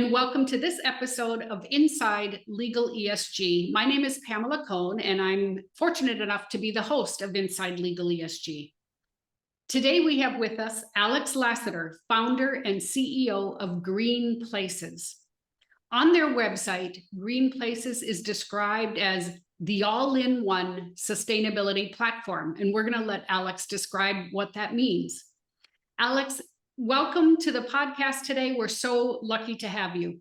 and welcome to this episode of Inside Legal ESG. My name is Pamela Cohn, and I'm fortunate enough to be the host of Inside Legal ESG. Today we have with us Alex Lassiter, founder and CEO of GreenPlaces. On their website, GreenPlaces is described as the all-in-one sustainability platform, and we're going to let Alex describe what that means. Alex, welcome to the podcast today. We're so lucky to have you.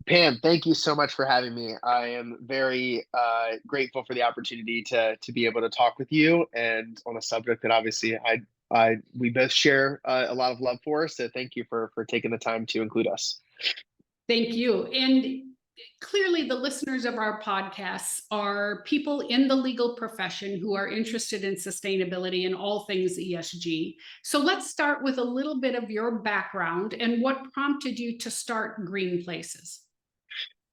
Pam, thank you so much for having me. I am very grateful for the opportunity to be able to talk with you and on a subject that obviously we both share a lot of love for. So thank you for taking the time to include us. Thank you. And clearly the listeners of our podcasts are people in the legal profession who are interested in sustainability and all things ESG. So let's start with a little bit of your background and what prompted you to start GreenPlaces.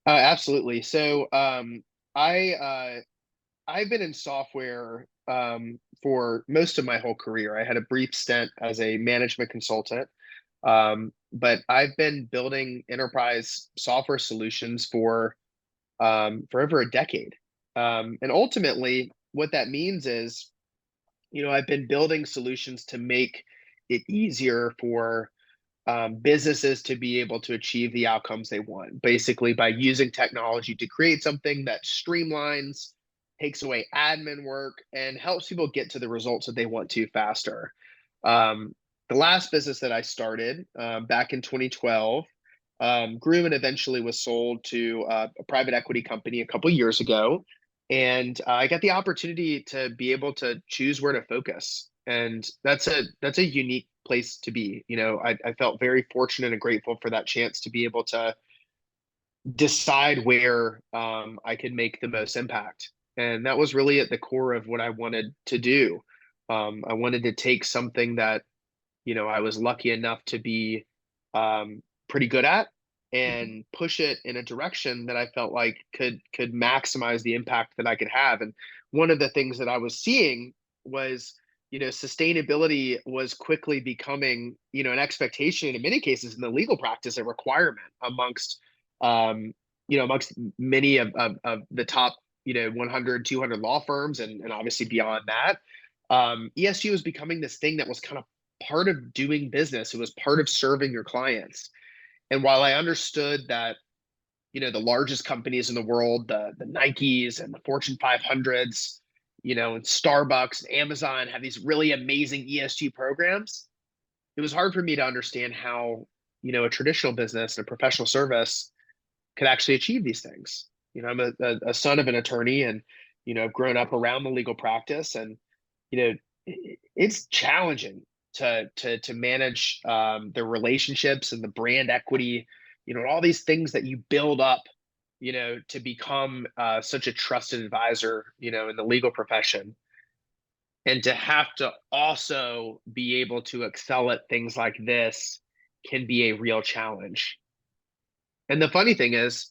Absolutely. So I've been in software for most of my whole career. I had a brief stint as a management consultant. But I've been building enterprise software solutions for over a decade. And ultimately, what that means is, I've been building solutions to make it easier for businesses to be able to achieve the outcomes they want, basically by using technology to create something that streamlines, takes away admin work, and helps people get to the results that they want to faster. The last business that I started back in 2012 grew and eventually was sold to a private equity company a couple years ago. And I got the opportunity to be able to choose where to focus. And that's a unique place to be. I felt very fortunate and grateful for that chance to be able to decide where I could make the most impact. And that was really at the core of what I wanted to do. I wanted to take something that I was lucky enough to be pretty good at and push it in a direction that I felt like could maximize the impact that I could have. And one of the things that I was seeing was, sustainability was quickly becoming, an expectation in many cases in the legal practice, a requirement amongst, amongst many of the top, 100, 200 law firms and obviously beyond that. ESG was becoming this thing that was kind of part of doing business. It was part of serving your clients. And while I understood that, the largest companies in the world, the Nikes and the Fortune 500s, and Starbucks and Amazon have these really amazing ESG programs, it was hard for me to understand how, a traditional business and a professional service could actually achieve these things. I'm a son of an attorney and, I've grown up around the legal practice and, it's challenging to manage the relationships and the brand equity, all these things that you build up, to become such a trusted advisor, in the legal profession, and to have to also be able to excel at things like this can be a real challenge. And the funny thing is,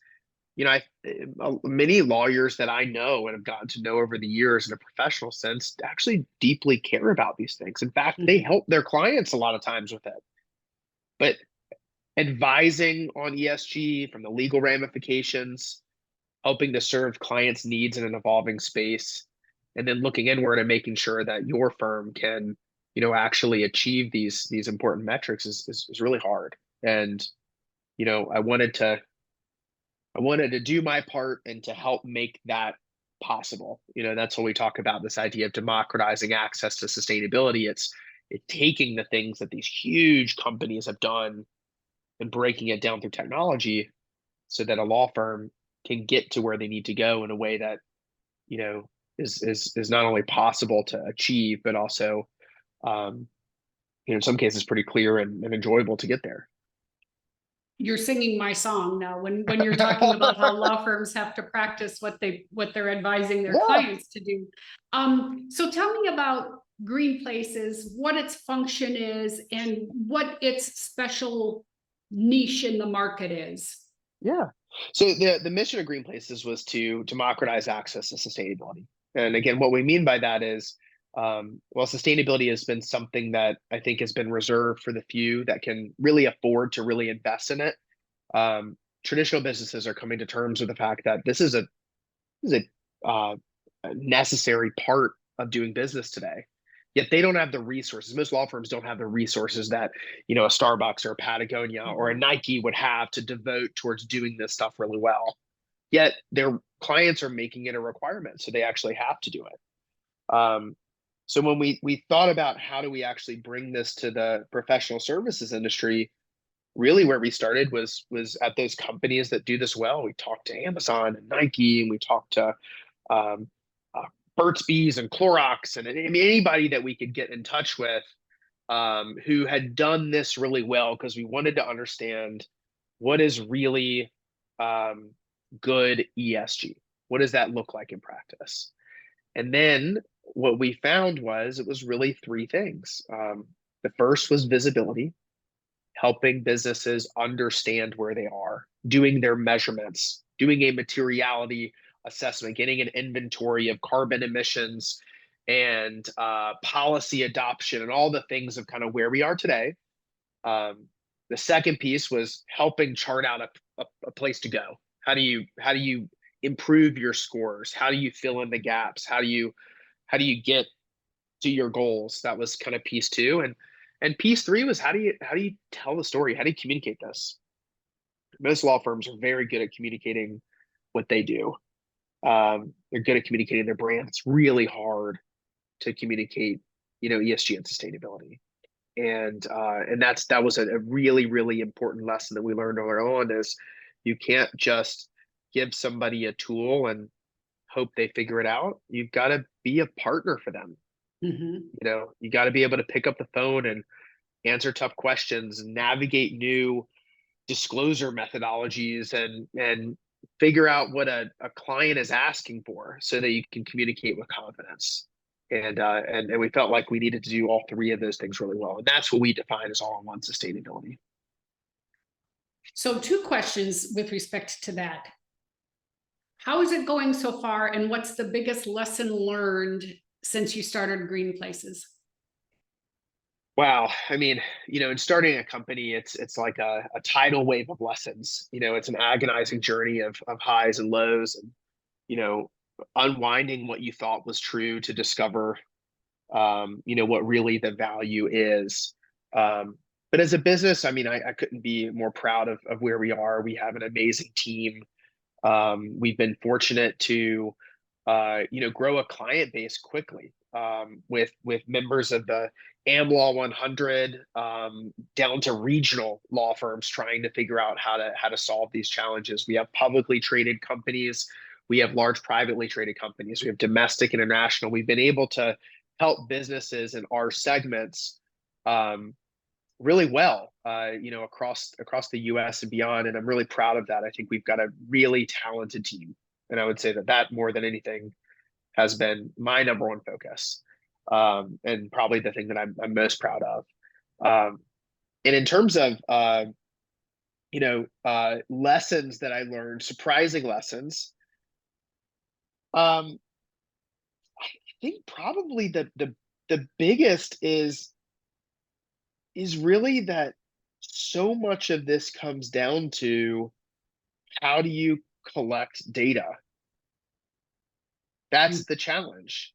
many lawyers that I know and have gotten to know over the years in a professional sense actually deeply care about these things. In fact, they help their clients a lot of times with it. But advising on ESG from the legal ramifications, helping to serve clients' needs in an evolving space, and then looking inward and making sure that your firm can, actually achieve these important metrics is really hard. And, I wanted to do my part and to help make that possible. That's when we talk about this idea of democratizing access to sustainability. It's taking the things that these huge companies have done and breaking it down through technology so that a law firm can get to where they need to go in a way that, is not only possible to achieve, but also, in some cases pretty clear and enjoyable to get there. You're singing my song now when you're talking about how law firms have to practice what they're advising their clients to do. So tell me about GreenPlaces, what its function is, and what its special niche in the market is. Yeah. So the mission of GreenPlaces was to democratize access to sustainability. And again, what we mean by that is, sustainability has been something that I think has been reserved for the few that can really afford to really invest in it. traditional businesses are coming to terms with the fact that this is a necessary part of doing business today. Yet they don't have the resources. Most law firms don't have the resources that, a Starbucks or a Patagonia or a Nike would have to devote towards doing this stuff really well. Yet their clients are making it a requirement, so they actually have to do it. So when we thought about how do we actually bring this to the professional services industry, really where we started was at those companies that do this well. We talked to Amazon and Nike, and we talked to um, uh, Burt's Bees and Clorox, and I mean, anybody that we could get in touch with who had done this really well, because we wanted to understand what is really good ESG. What does that look like in practice? And then what we found was it was really three things. The first was visibility, helping businesses understand where they are, doing their measurements, doing a materiality assessment, getting an inventory of carbon emissions and policy adoption and all the things of kind of where we are today. The second piece was helping chart out a place to go. How do you improve your scores? How do you fill in the gaps? How do you get to your goals? That was kind of piece two. And piece three was how do you tell the story? How do you communicate this? Most law firms are very good at communicating what they do. They're good at communicating their brand. It's really hard to communicate, ESG and sustainability. And that was a really, really important lesson that we learned early on is you can't just give somebody a tool and hope they figure it out. You've got to be a partner for them. You got to be able to pick up the phone and answer tough questions, navigate new disclosure methodologies, and figure out what a client is asking for so that you can communicate with confidence. And we felt like we needed to do all three of those things really well. And that's what we define as all-in-one sustainability. So 2 questions with respect to that. How is it going so far, and what's the biggest lesson learned since you started GreenPlaces? Wow. I mean, in starting a company, it's like a tidal wave of lessons. It's an agonizing journey of highs and lows, and, unwinding what you thought was true to discover, what really the value is. But as a business, I mean, I couldn't be more proud of where we are. We have an amazing team. We've been fortunate to, grow a client base quickly, with members of the AmLaw 100, down to regional law firms trying to figure out how to solve these challenges. We have publicly traded companies. We have large privately traded companies. We have domestic, international. We've been able to help businesses in our segments really well, across the U.S. and beyond. And I'm really proud of that. I think we've got a really talented team, and I would say that more than anything has been my number one focus, and probably the thing that I'm most proud of. And in terms of lessons that I learned, surprising lessons, I think probably the biggest is really that so much of this comes down to how do you collect data? That's the challenge,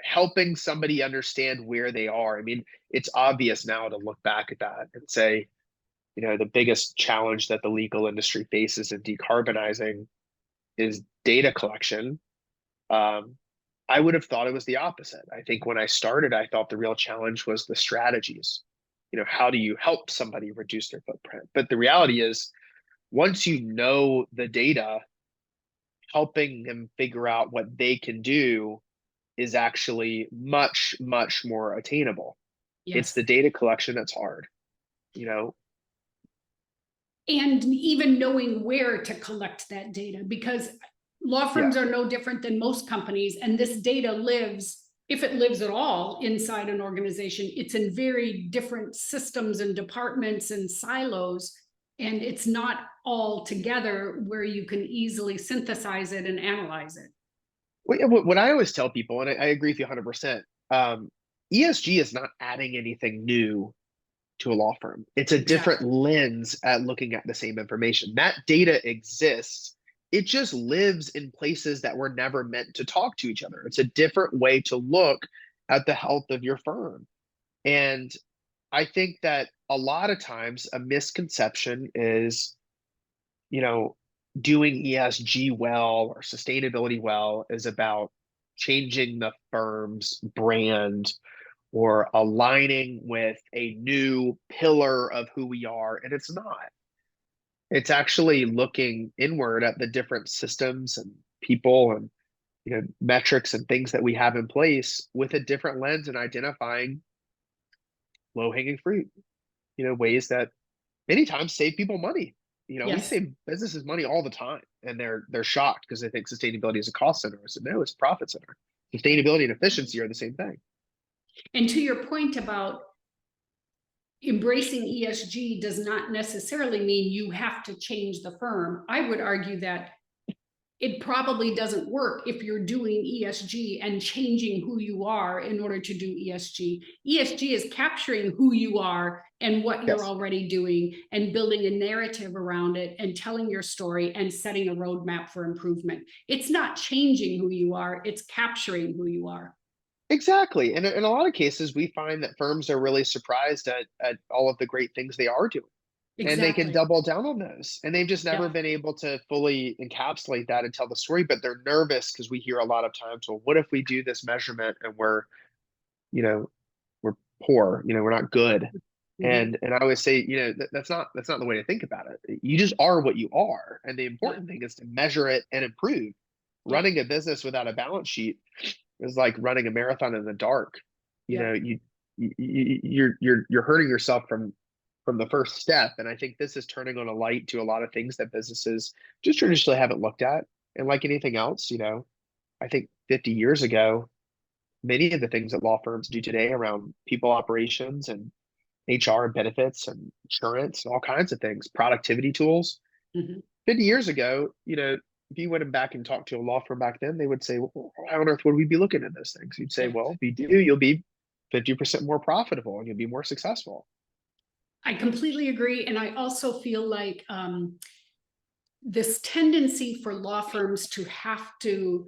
helping somebody understand where they are. I mean, it's obvious now to look back at that and say, the biggest challenge that the legal industry faces in decarbonizing is data collection. I would have thought it was the opposite. I think when I started, I thought the real challenge was the strategies. How do you help somebody reduce their footprint? But the reality is, once you know the data, helping them figure out what they can do is actually much, much more attainable. Yes. It's the data collection that's hard, And even knowing where to collect that data, because law firms are no different than most companies, and this data lives, if it lives at all, inside an organization. It's in very different systems and departments and silos, and it's not all together where you can easily synthesize it and analyze it. What I always tell people, and I agree with you 100%, ESG is not adding anything new to a law firm. It's a different Exactly. lens at looking at the same information. That data exists. It just lives in places that were never meant to talk to each other. It's a different way to look at the health of your firm. And I think that a lot of times a misconception is, you know, doing ESG well or sustainability well is about changing the firm's brand or aligning with a new pillar of who we are. And it's not. It's actually looking inward at the different systems and people and metrics and things that we have in place with a different lens and identifying low-hanging fruit, ways that many times save people money. We Yes. save businesses money all the time, and they're shocked because they think sustainability is a cost center. I said, no, it's a profit center. Sustainability and efficiency are the same thing. And to your point about embracing ESG does not necessarily mean you have to change the firm. I would argue that it probably doesn't work if you're doing ESG and changing who you are in order to do ESG. ESG is capturing who you are and what you're Yes, already doing and building a narrative around it and telling your story and setting a roadmap for improvement. It's not changing who you are, it's capturing who you are. exactly. And in a lot of cases, we find that firms are really surprised at all of the great things they are doing, and they can Exactly. double down on those. And they've just never Yep. been able to fully encapsulate that and tell the story, but they're nervous because we hear a lot of times, well, what if we do this measurement and you know, we're poor, we're not good. Mhm. And I always say, that's not the way to think about it. You just are what you are. And the Yep. important thing is to measure it and improve. Yep. Running a business without a balance sheet is like running a marathon in the dark. You know, Yep. you're hurting yourself from the first step. And I think this is turning on a light to a lot of things that businesses just traditionally haven't looked at. And like anything else, I think 50 years ago, many of the things that law firms do today around people operations and HR and benefits and insurance and all kinds of things, productivity tools. Mhm. 50 years ago, if you went back and talked to a law firm back then, they would say, well, why on earth would we be looking at those things? You'd say, Yeah. well, if you do, you'll be 50% more profitable and you'll be more successful. I completely agree. And I also feel like this tendency for law firms to have to,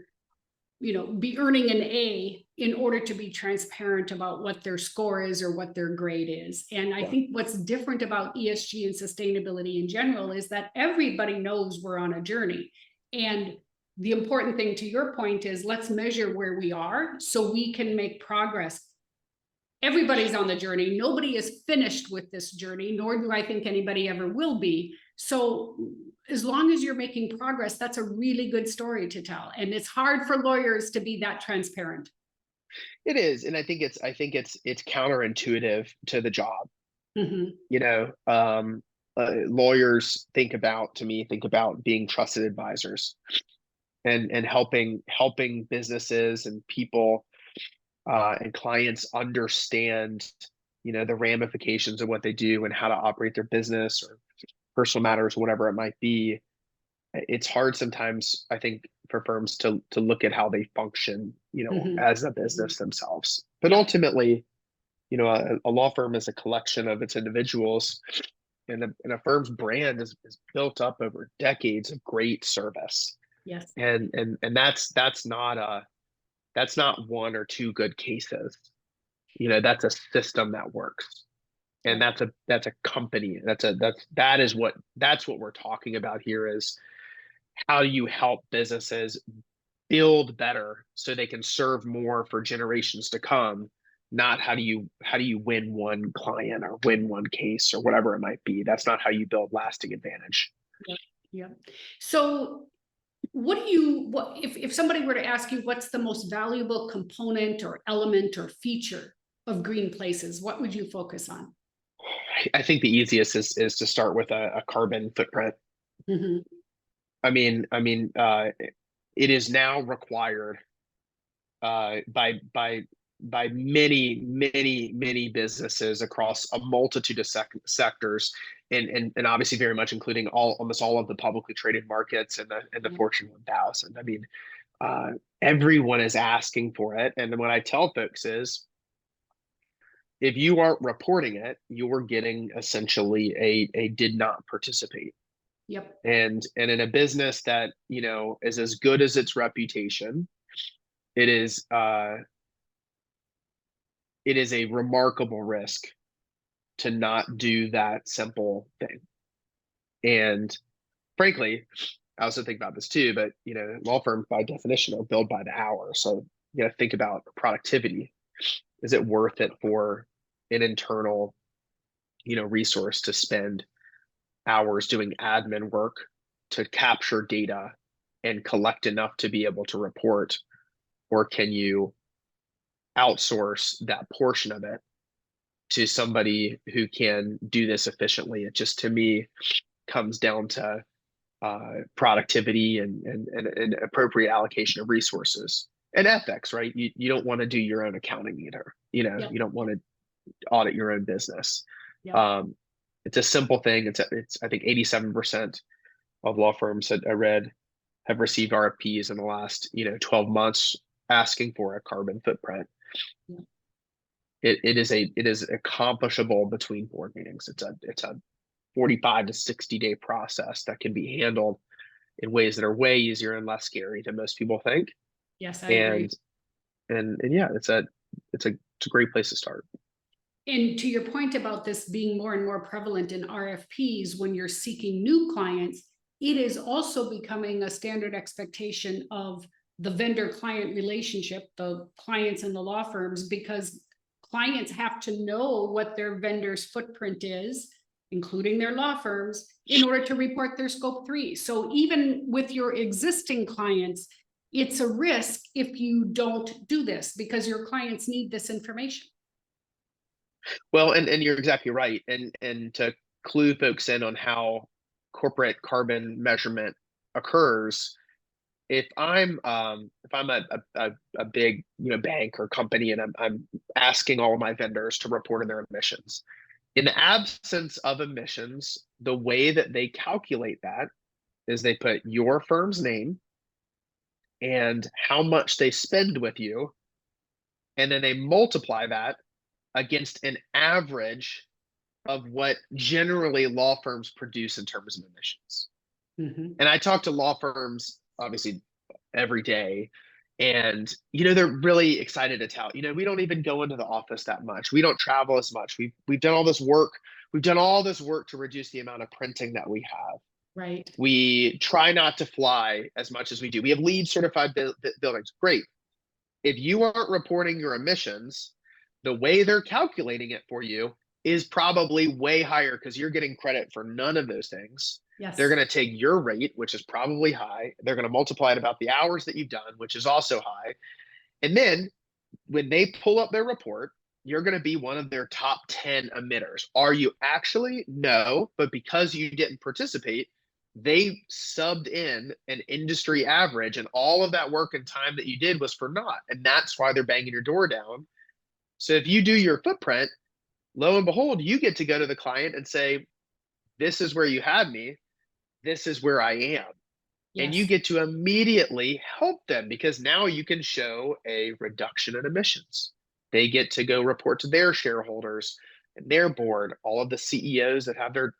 be earning an A in order to be transparent about what their score is or what their grade is. And I Yeah, think what's different about ESG and sustainability in general is that everybody knows we're on a journey. And the important thing, to your point, is let's measure where we are so we can make progress. Everybody's on the journey. Nobody is finished with this journey, nor do I think anybody ever will be. So as long as you're making progress, that's a really good story to tell. And it's hard for lawyers to be that transparent. it is. And I think it's counterintuitive to the job. Mhm. You know, lawyers think about being trusted advisors and helping businesses and people and clients understand, the ramifications of what they do and how to operate their business or personal matters, whatever it might be. It's hard sometimes, I think, for firms to look at how they function, Mhm. as a business themselves. But Yep. ultimately, a law firm is a collection of its individuals, and a firm's brand is built up over decades of great service. Yes. And that's not one or two good cases. That's a system that works. And Yep. that's a company. That's what we're talking about here is how do you help businesses build better so they can serve more for generations to come, not how do you win one client or win one case or whatever it might be. That's not how you build lasting advantage. Yep. Yep. So what if somebody were to ask you what's the most valuable component or element or feature of GreenPlaces, what would you focus on? I think the easiest is to start with a carbon footprint. Mhm. I mean, it is now required by many businesses across a multitude of sectors, and obviously very much including almost all of the publicly traded markets and the Yep. Fortune 1000. I mean, uh, everyone is asking for it, and what I tell folks is If you aren't reporting it, you're getting essentially a did not participate. Yep. And in a business that, is as good as its reputation, it is a remarkable risk to not do that simple thing. And frankly, I also think about this too, but law firms by definition are billed by the hour. So you got to think about productivity. Is it worth it for an internal, resource to spend hours doing admin work to capture data and collect enough to be able to report? Or can you outsource that portion of it to somebody who can do this efficiently? It just, to me, comes down to productivity and appropriate allocation of resources and ethics, right? You don't want to do your own accounting either. Yep. You don't want to audit your own business. Yep. It's a simple thing. It's I think 87% of law firms that I read have received RFPs in the last 12 months asking for a carbon footprint. Yeah. It is accomplishable between board meetings. It's a 45 to 60-day process that can be handled in ways that are way easier and less scary than most people think. Yes, I agree. And yeah, it's a great place to start. And to your point about this being more and more prevalent in RFPs, when you're seeking new clients, it is also becoming a standard expectation of the vendor-client relationship, the clients and the law firms, because clients have to know what their vendor's footprint is, including their law firms, in order to report their scope 3. So even with your existing clients, it's a risk if you don't do this because your clients need this information. Well, and you're exactly right. And to clue folks in on how corporate carbon measurement occurs, if I'm a big bank or company and I'm asking all of my vendors to report on their emissions, in the absence of emissions, the way that they calculate that is they put your firm's name and how much they spend with you, and then they multiply that against an average of what generally law firms produce in terms of emissions. Mm-hmm. And I talk to law firms obviously every day, and they're really excited to tell. We don't even go into the office that much. We don't travel as much. We've done all this work. We've done all this work to reduce the amount of printing that we have. Right. We try not to fly as much as we do. We have LEED certified buildings. Great. If you aren't reporting your emissions, the way they're calculating it for you is probably way higher because you're getting credit for none of those things. Yes. They're going to take your rate, which is probably high. They're going to multiply it about the hours that you've done, which is also high. And then when they pull up their report, you're going to be one of their top 10 emitters. Are you actually? No, but because you didn't participate, they subbed in an industry average, and all of that work and time that you did was for naught. And that's why they're banging your door down. So if you do your footprint, lo and behold, you get to go to the client and say, this is where you had me. This is where I am. Yes. And you get to immediately help them because now you can show a reduction in emissions. They get to go report to their shareholders and their board, all of the CEOs that have their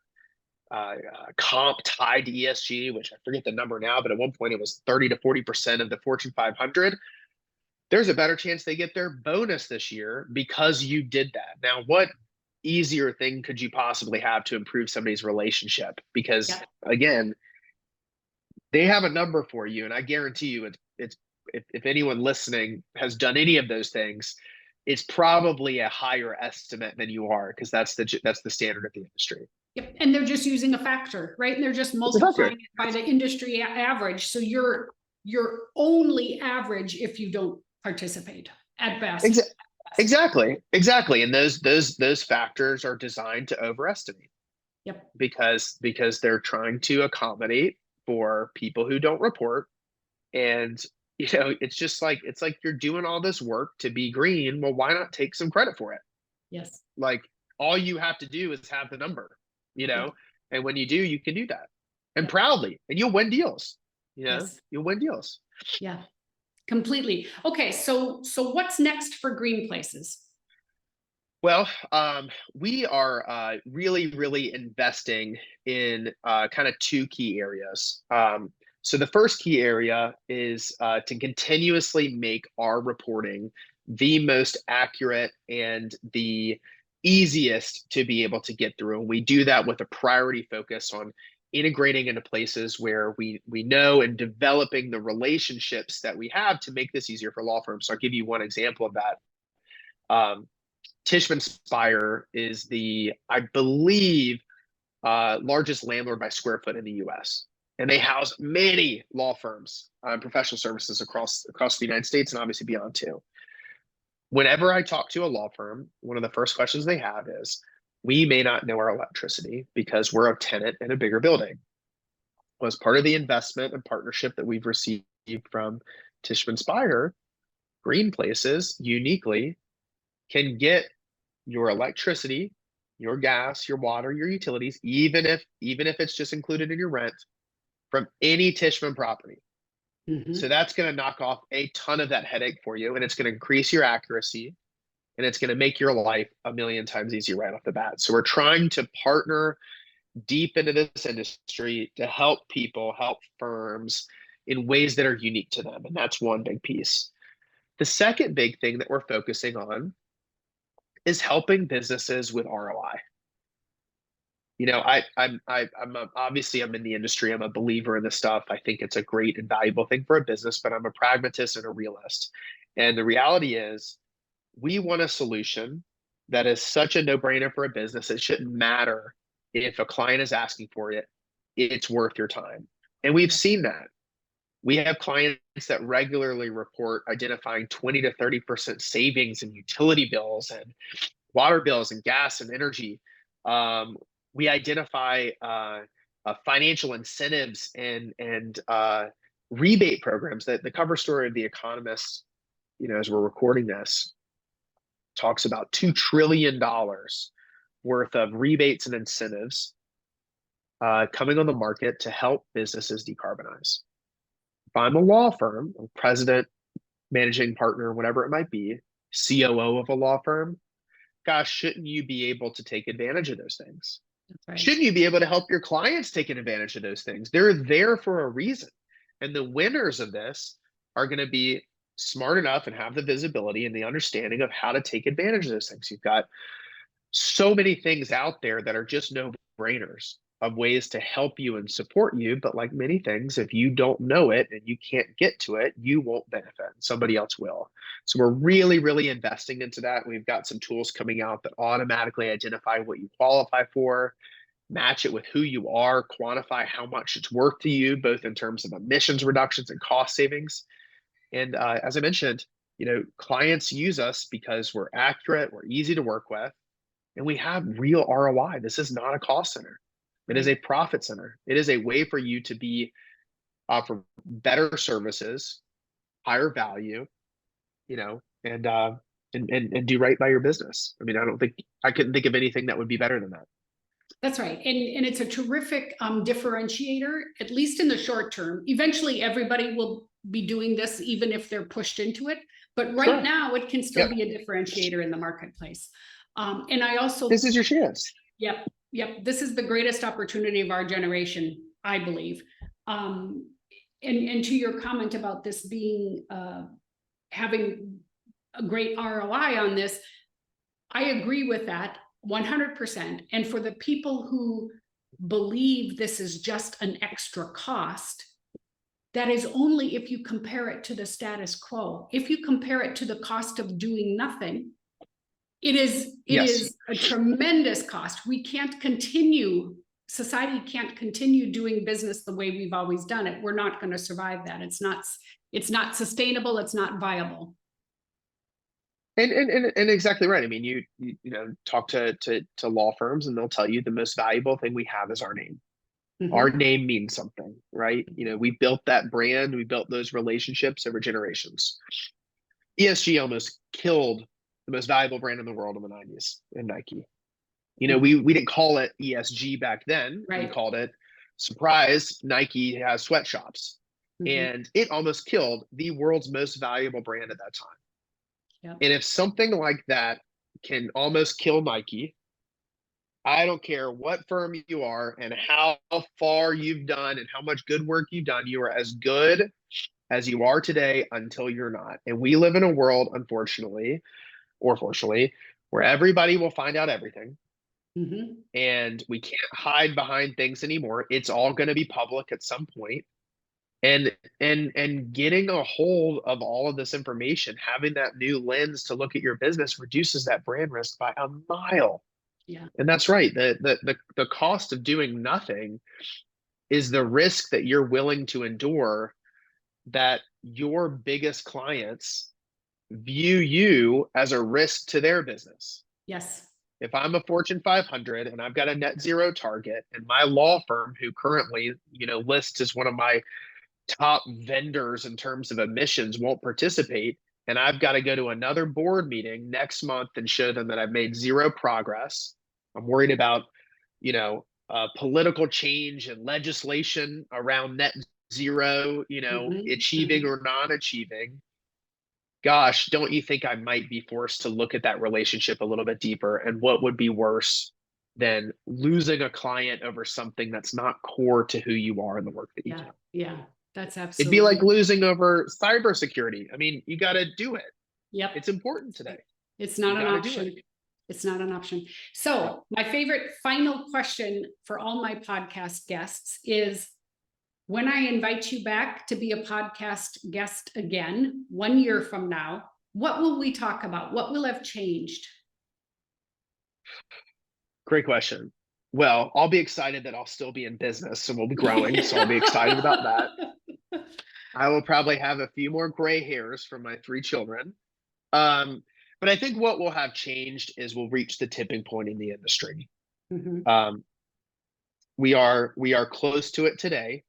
comp tied to ESG, which I forget the number now, but at one point it was 30 to 40% of the Fortune 500. There's a better chance they get their bonus this year because you did that. Now, what easier thing could you possibly have to improve somebody's relationship? Because again, they have a number for you, and I guarantee you, it's if anyone listening has done any of those things, it's probably a higher estimate than you are because that's the standard of the industry. Yep, and they're just using a factor, right? And they're just multiplying it by the industry average. So you're only average if you don't participate at best. Exactly. And those factors are designed to overestimate. Yep. Because they're trying to accommodate for people who don't report. And it's like you're doing all this work to be green. Well, why not take some credit for it? Yes. Like all you have to do is have the number, and when you do, you can do that and proudly, and you'll win deals. You'll win deals. Yeah, completely. Okay, so what's next for GreenPlaces? Well, we are really, really investing in kind of two key areas. So the first key area is to continuously make our reporting the most accurate and the easiest to be able to get through. And we do that with a priority focus on integrating into places where we know and developing the relationships that we have to make this easier for law firms. So I'll give you one example of that. Tishman Speyer is I believe, largest landlord by square foot in the U.S. And they house many law firms, professional services across the United States and obviously beyond too. Whenever I talk to a law firm, one of the first questions they have is, "We may not know our electricity because we're a tenant in a bigger building." Well, as part of the investment and partnership that we've received from Tishman Speyer, GreenPlaces uniquely can get your electricity, your gas, your water, your utilities, even if it's just included in your rent, from any Tishman property. Mhm. So that's going to knock off a ton of that headache for you, and it's going to increase your accuracy, and it's going to make your life a million times easier right off the bat. So we're trying to partner deep into this industry to help people, help firms in ways that are unique to them, and that's one big piece. The second big thing that we're focusing on is helping businesses with ROI. Obviously I'm in the industry. I'm a believer in this stuff. I think it's a great and valuable thing for a business, but I'm a pragmatist and a realist. And the reality is, we want a solution that is such a no-brainer for a business. It shouldn't matter if a client is asking for it. It's worth your time. And we've seen that. We have clients that regularly report identifying 20 to 30% savings in utility bills and water bills and gas and energy. We identify financial incentives and rebate programs. That the cover story of The Economist, as we're recording this, talks about $2 trillion worth of rebates and incentives coming on the market to help businesses decarbonize. If I'm a law firm, a president, managing partner, whatever it might be, COO of a law firm, gosh, shouldn't you be able to take advantage of those things? That's right. Shouldn't you be able to help your clients take advantage of those things? They're there for a reason. And the winners of this are going to be smart enough and have the visibility and the understanding of how to take advantage of those things. You've got so many things out there that are just no brainers of ways to help you and support you. But like many things, if you don't know it and you can't get to it, you won't benefit. Somebody else will. So we're really, really investing into that. We've got some tools coming out that automatically identify what you qualify for, match it with who you are, quantify how much it's worth to you, both in terms of emissions reductions and cost savings. And as I mentioned, clients use us because we're accurate, we're easy to work with, and we have real ROI. This is not a cost center. It is a profit center. It is a way for you to offer better services, higher value, and do right by your business. I mean, I couldn't think of anything that would be better than that. That's right. And it's a terrific differentiator, at least in the short term. Eventually, everybody will be doing this, even if they're pushed into it. But right now, it can still be a differentiator in the marketplace. And I also— This is your chance. Yep. This is the greatest opportunity of our generation, I believe. And to your comment about this being having a great ROI on this, I agree with that 100%. And for the people who believe this is just an extra cost, that is only if you compare it to the status quo. If you compare it to the cost of doing nothing, it is a tremendous cost. We can't continue, society can't continue doing business the way we've always done it. We're not going to survive that. It's not sustainable. It's not viable. And exactly right. I mean, you talk to law firms and they'll tell you the most valuable thing we have is our name. Mm-hmm. Our name means something, right? We built that brand, we built those relationships over generations. ESG almost killed the most valuable brand in the world in the 90s in Nike. We didn't call it ESG back then. Right. We called it, surprise, Nike has sweatshops. Mm-hmm. And it almost killed the world's most valuable brand at that time. Yep. And if something like that can almost kill Nike. I don't care what firm you are and how far you've done and how much good work you've done. You are as good as you are today until you're not. And we live in a world, unfortunately, or fortunately, where everybody will find out everything. Mhm. And we can't hide behind things anymore. It's all going to be public at some point. And getting a hold of all of this information, having that new lens to look at your business reduces that brand risk by a mile. Yeah. And that's right. The cost of doing nothing is the risk that you're willing to endure, that your biggest clients view you as a risk to their business. Yes. If I'm a Fortune 500 and I've got a net zero target, and my law firm, who currently, lists as one of my top vendors in terms of emissions, won't participate, and I've got to go to another board meeting next month and show them that I've made zero progress. I'm worried about, political change and legislation around net zero, Mhm. achieving Mhm. or not achieving. Gosh, don't you think I might be forced to look at that relationship a little bit deeper? And what would be worse than losing a client over something that's not core to who you are and the work that you Yeah. do? Yeah. That's It'd be like absolutely. losing over cybersecurity. I mean, you got to do it. Yep. It's important today. It's You not an got to do it. option. It's not an option. Yep. So my favorite final question for all my podcast guests is, when I invite you back to be a podcast guest again, 1 year from now, what will we talk about? What will have changed? Great question. Well, I'll be excited that I'll still be in business and we'll be growing. So I'll be excited about that. I will probably have a few more gray hairs from my 3 children. Um, but I think what will have changed is we'll reach the tipping point in the industry. Mhm. Um, we are close to it today.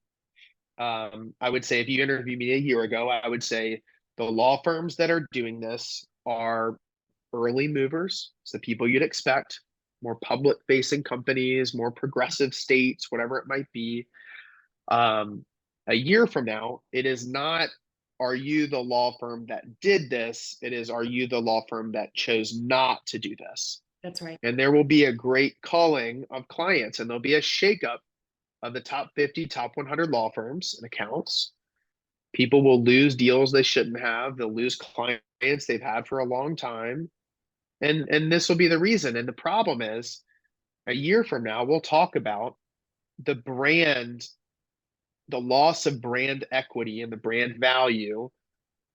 I would say if you interviewed me a year ago, I would say the law firms that are doing this are early movers. It's the people you'd expect, more public facing companies, more progressive states, whatever it might be. Um, a year from now, it is not, are you the law firm that did this? It is, are you the law firm that chose not to do this? That's right. And there will be a great culling of clients, and there'll be a shakeup of the top 50, top 100 law firms and accounts. People will lose deals they shouldn't have. They'll lose clients they've had for a long time. And this will be the reason. And the problem is, a year from now, we'll talk about the brand, the loss of brand equity and the brand value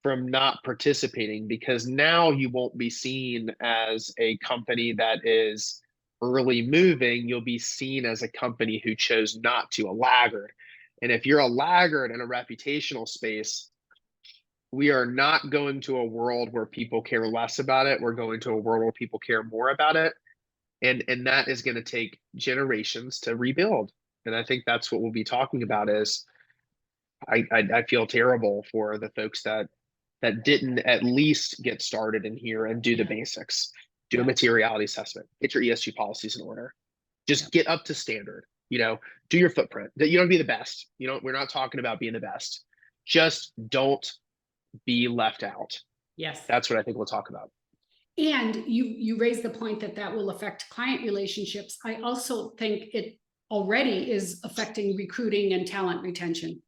from not participating, because now you won't be seen as a company that is early moving. You'll be seen as a company who chose not to, a laggard. And if you're a laggard in a reputational space, we are not going to a world where people care less about it. We're going to a world where people care more about it. And that is going to take generations to rebuild. And I think that's what we'll be talking about is I feel terrible for the folks that didn't at least get started in here and do the Yeah. basics, do a Yeah. materiality assessment, get your ESG policies in order, Yeah. just get up to standard, do your footprint. That you don't be the best. We're not talking about being the best. Just don't be left out. Yes. That's what I think we'll talk about. And you raised the point that that will affect client relationships. I also think it already is affecting recruiting and talent retention.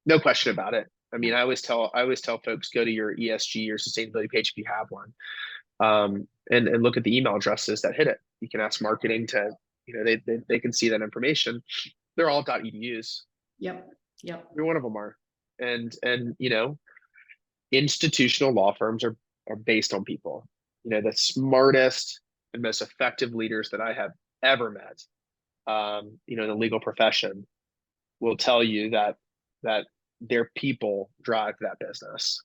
No question about it. I mean, Yeah. I always tell folks, go to your ESG or sustainability page if you have one, and look at the email addresses that hit it. You can ask marketing to, they can see that information. They're all .edus. Yep. Yep. Every one of them are, and institutional law firms are based on people. The smartest and most effective leaders that I have ever met, in the legal profession, will tell you that their people drive that business.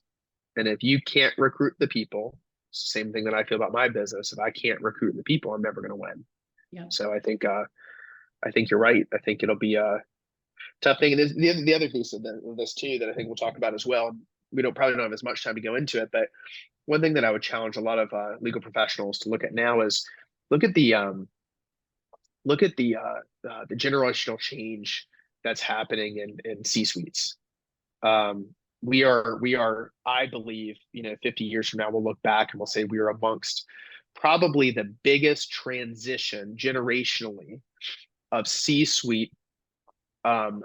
And if you can't recruit the people, same thing that I feel about my business. If I can't recruit the people, I'm never going to win. Yeah. So I think you're right. I think it'll be a tough thing. And the other piece of this too that I think we'll talk about as well. We probably don't have as much time to go into it, but one thing that I would challenge a lot of legal professionals to look at now is look at the generational change that's happening in C-suites. Um, we are, I believe, 50 years from now, we'll look back and we'll say we are amongst probably the biggest transition generationally of C-suite board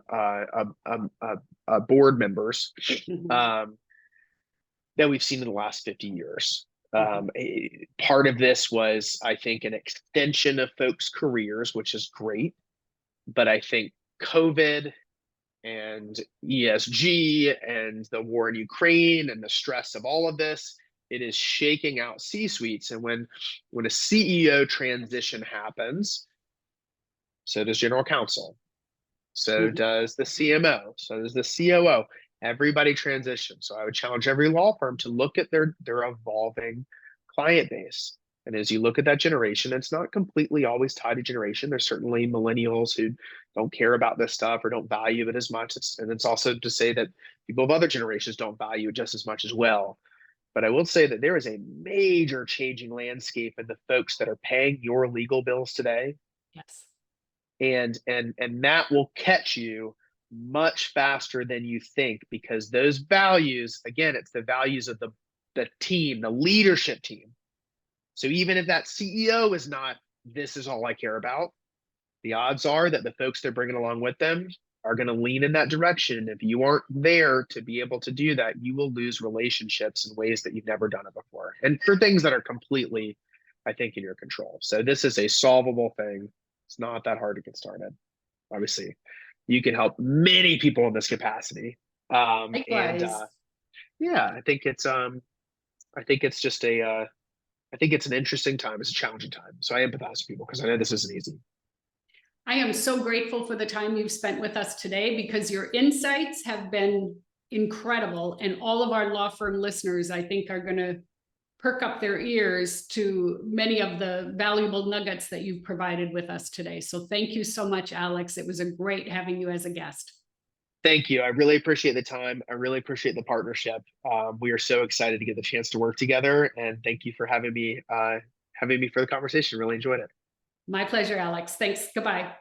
members that we've seen in the last 50 years. Part of this was, I think, an extension of folks' careers, which is great. But I think COVID and ESG and the war in Ukraine and the stress of all of this, it is shaking out C-suites. And when a CEO transition happens, so does general counsel, so does the CMO, so does the COO. Everybody transitions. So I would challenge every law firm to look at their evolving client base. And as you look at that generation, it's not completely always tied to generation. There's certainly millennials who don't care about this stuff or don't value it as much. And it's also to say that people of other generations don't value it just as much as well. But I will say that there is a major changing landscape in the folks that are paying your legal bills today. Yes. And that will catch you much faster than you think, because those values, again, it's the values of the team, the leadership team. So even if that CEO is not, this is all I care about, the odds are that the folks they're bringing along with them are going to lean in that direction. If you aren't there to be able to do that, you will lose relationships in ways that you've never done it before. And for things that are completely, I think, in your control. So this is a solvable thing. It's not that hard to get started. Obviously, you can help many people in this capacity. Likewise. Yeah, I think it's just I think it's an interesting time. It's a challenging time. So I empathize with people because I know this isn't easy. I am so grateful for the time you've spent with us today, because your insights have been incredible. And all of our law firm listeners, I think, are going to perk up their ears to many of the valuable nuggets that you've provided with us today. So thank you so much, Alex. It was a great having you as a guest. Thank you. I really appreciate the time. I really appreciate the partnership. We are so excited to get the chance to work together. And thank you for having me for the conversation. Really enjoyed it. My pleasure, Alex. Thanks. Goodbye.